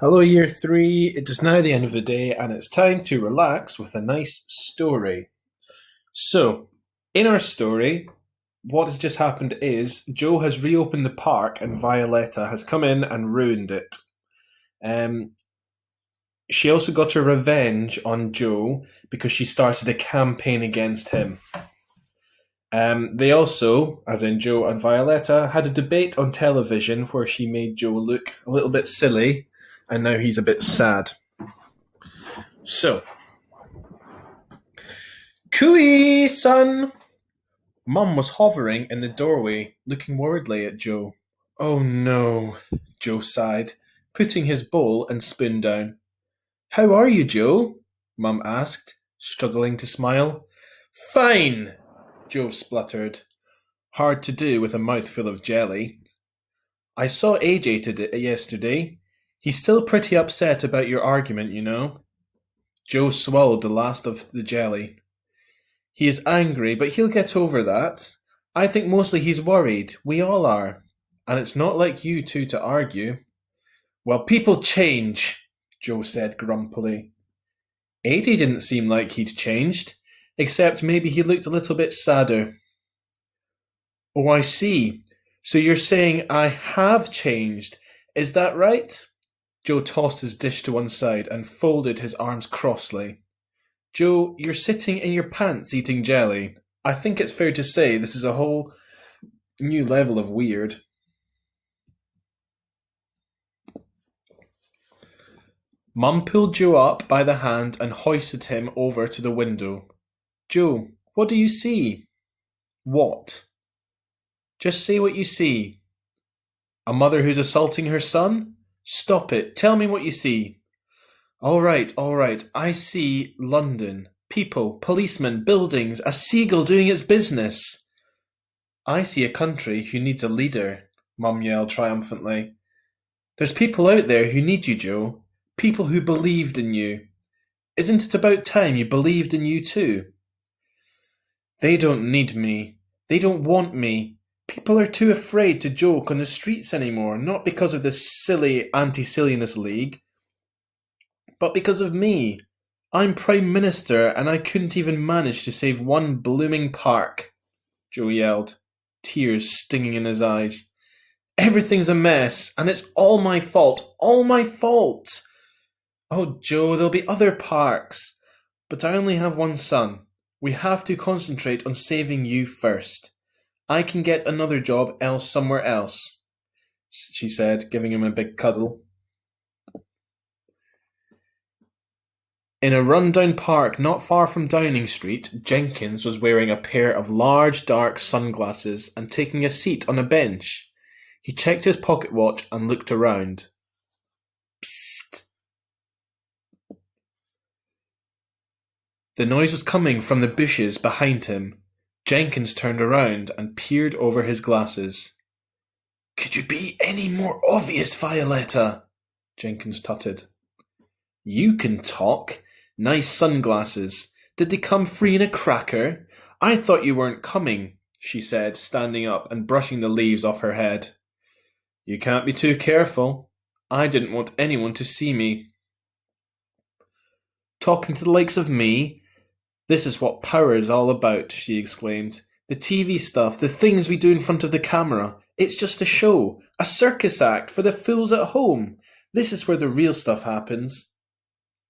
Hello, year three. It is now the end of the day, and it's time to relax with a nice story. So, in our story, what has just happened is Joe has reopened the park, and Violetta has come in and ruined it. Um, she also got her revenge on Joe because she started a campaign against him. They also, as in Joe and Violetta, had a debate on television where she made Joe look a little bit silly, and now he's a bit sad. So, Cooey, son! Mum was hovering in the doorway, looking worriedly at Joe. Oh no, Joe sighed, putting his bowl and spoon down. How are you, Joe? Mum asked, struggling to smile. Fine, Joe spluttered. Hard to do with a mouthful of jelly. I saw AJ yesterday. He's still pretty upset about your argument, you know. Joe swallowed the last of the jelly. He is angry, but he'll get over that. I think mostly he's worried. We all are. And it's not like you two to argue. Well, people change, Joe said grumpily. AJ didn't seem like he'd changed, except maybe he looked a little bit sadder. Oh, I see. So you're saying I have changed. Is that right? Joe tossed his dish to one side and folded his arms crossly. Joe, you're sitting in your pants eating jelly. I think it's fair to say this is a whole new level of weird. Mum pulled Joe up by the hand and hoisted him over to the window. Joe, what do you see? What? Just say what you see. A mother who's assaulting her son? Stop it. Tell me what you see. All right. I see London. People, policemen, buildings, a seagull doing its business. I see a country who needs a leader, Mum yelled triumphantly. There's people out there who need you, Joe. People who believed in you. Isn't it about time you believed in you too? They don't need me. They don't want me. People are too afraid to joke on the streets anymore, not because of this silly anti-silliness league, but because of me. I'm Prime Minister and I couldn't even manage to save one blooming park, Joe yelled, tears stinging in his eyes. Everything's a mess, and it's all my fault. All my fault. Oh, Joe, there'll be other parks. But I only have one son. We have to concentrate on saving you first. I can get another job somewhere else, she said, giving him a big cuddle. In a run-down park not far from Downing Street, Jenkins was wearing a pair of large dark sunglasses and taking a seat on a bench. He checked his pocket watch and looked around. Psst! The noise was coming from the bushes behind him. Jenkins turned around and peered over his glasses. Could you be any more obvious, Violetta? Jenkins tutted. You can talk. Nice sunglasses. Did they come free in a cracker? I thought you weren't coming, she said, standing up and brushing the leaves off her head. You can't be too careful. I didn't want anyone to see me. Talking to the likes of me? This is what power is all about, she exclaimed. The TV stuff, the things we do in front of the camera. It's just a show, a circus act for the fools at home. This is where the real stuff happens.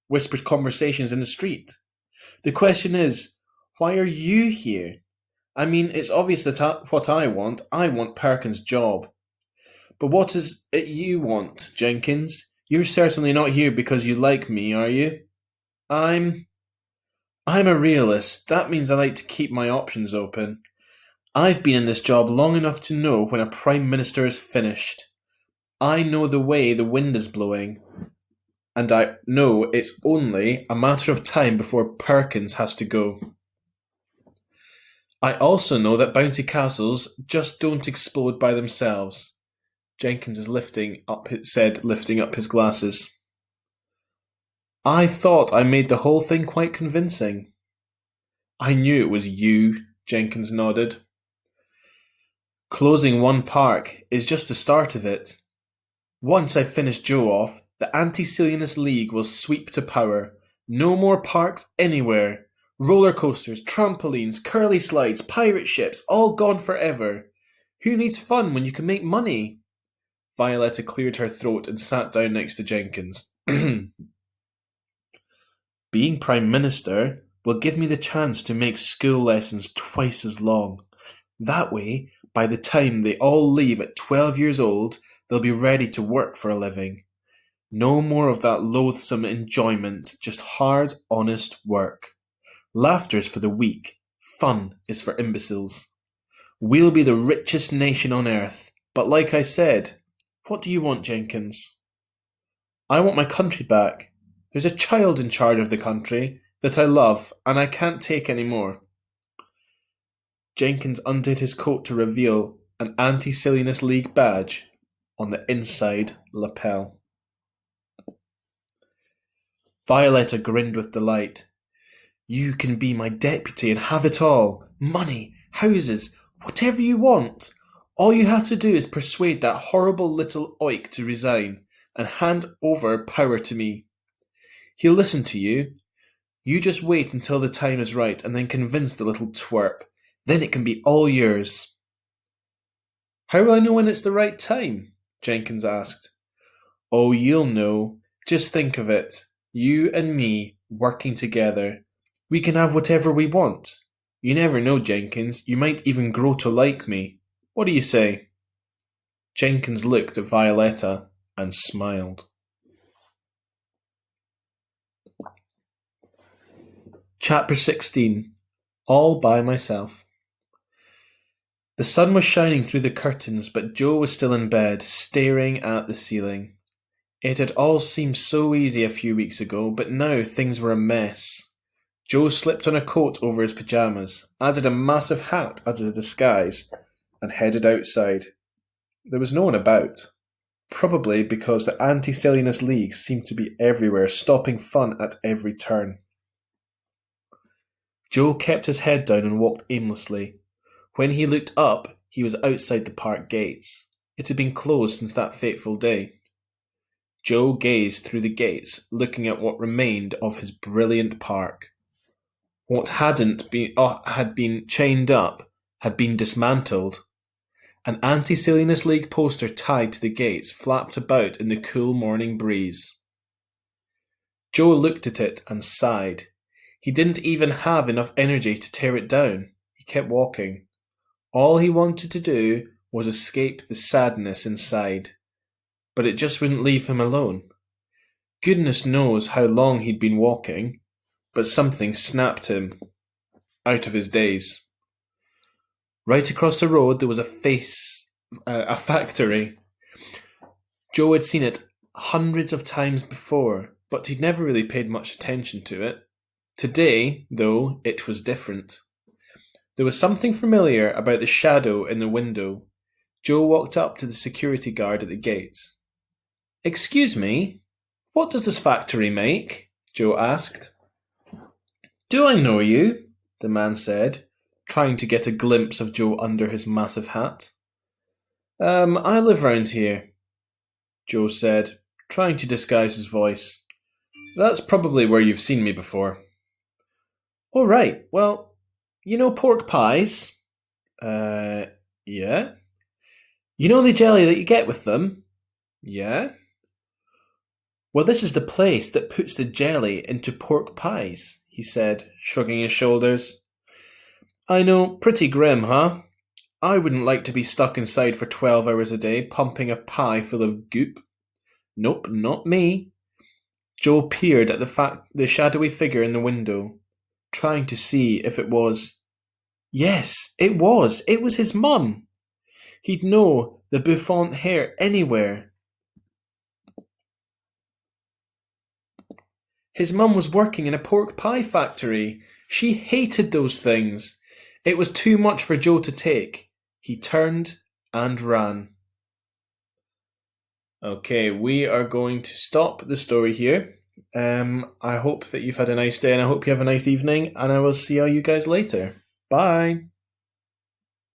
Whispered conversations in the street. The question is, why are you here? I mean, it's obvious that what I want Perkins' job. But what is it you want, Jenkins? You're certainly not here because you like me, are you? I'm a realist. That means I like to keep my options open. I've been in this job long enough to know when a Prime Minister is finished. I know the way the wind is blowing. And I know it's only a matter of time before Perkins has to go. I also know that bouncy castles just don't explode by themselves. Jenkins said, lifting up his glasses. I thought I made the whole thing quite convincing. I knew it was you, Jenkins nodded. Closing one park is just the start of it. Once I finish Joe off, The Anti-Silliness League will sweep to power. No more parks anywhere. Roller coasters, trampolines, curly slides, pirate ships, all gone forever. Who needs fun when you can make money? Violetta cleared her throat and sat down next to Jenkins. Being Prime Minister will give me the chance to make school lessons twice as long. That way, by the time they all leave at 12 years old, they'll be ready to work for a living. No more of that loathsome enjoyment, just hard, honest work. Laughter's for the weak. Fun is for imbeciles. We'll be the richest nation on earth. But like I said, what do you want, Jenkins? I want my country back. There's a child in charge of the country that I love, and I can't take any more. Jenkins undid his coat to reveal an Anti-Silliness League badge on the inside lapel. Violetta grinned with delight. You can be my deputy and have it all. Money, houses, whatever you want. All you have to do is persuade that horrible little oik to resign and hand over power to me. He'll listen to you. You just wait until the time is right and then convince the little twerp. Then it can be all yours. How will I know when it's the right time? Jenkins asked. Oh, you'll know. Just think of it. You and me working together. We can have whatever we want. You never know, Jenkins. You might even grow to like me. What do you say? Jenkins looked at Violetta and smiled. Chapter 16. All by myself. The sun was shining through the curtains, but Joe was still in bed, staring at the ceiling. It had all seemed so easy a few weeks ago, but now things were a mess. Joe slipped on a coat over his pyjamas, added a massive hat as a disguise, and headed outside. There was no one about, probably because the Anti-Silliness League seemed to be everywhere, stopping fun at every turn. Joe kept his head down and walked aimlessly. When he looked up, he was outside the park gates. It had been closed since that fateful day. Joe gazed through the gates, looking at what remained of his brilliant park. What had been chained up had been dismantled. An Anti-Silliness League poster tied to the gates flapped about in the cool morning breeze. Joe looked at it and sighed. He didn't even have enough energy to tear it down. He kept walking. All he wanted to do was escape the sadness inside. But it just wouldn't leave him alone. Goodness knows how long he'd been walking, but something snapped him out of his daze. Right across the road there was a factory. Joe had seen it hundreds of times before, but he'd never really paid much attention to it. Today, though, it was different. There was something familiar about the shadow in the window. Joe walked up to the security guard at the gates. Excuse me, what does this factory make? Joe asked. Do I know you? The man said, trying to get a glimpse of Joe under his massive hat. I live round here, Joe said, trying to disguise his voice. That's probably where you've seen me before. Oh, right, well, you know pork pies? Yeah. You know the jelly that you get with them? Yeah. Well, this is the place that puts the jelly into pork pies, he said, shrugging his shoulders. I know, pretty grim, huh? I wouldn't like to be stuck inside for 12 hours a day, pumping a pie full of goop. Nope, not me. Joe peered at the shadowy figure in the window, trying to see if it was. Yes, it was. It was his mum. He'd know the bouffant hair anywhere. His mum was working in a pork pie factory. She hated those things. It was too much for Joe to take. He turned and ran. Okay, we are going to stop the story here. I hope that you've had a nice day and I hope you have a nice evening, and I will see all you guys later. Bye.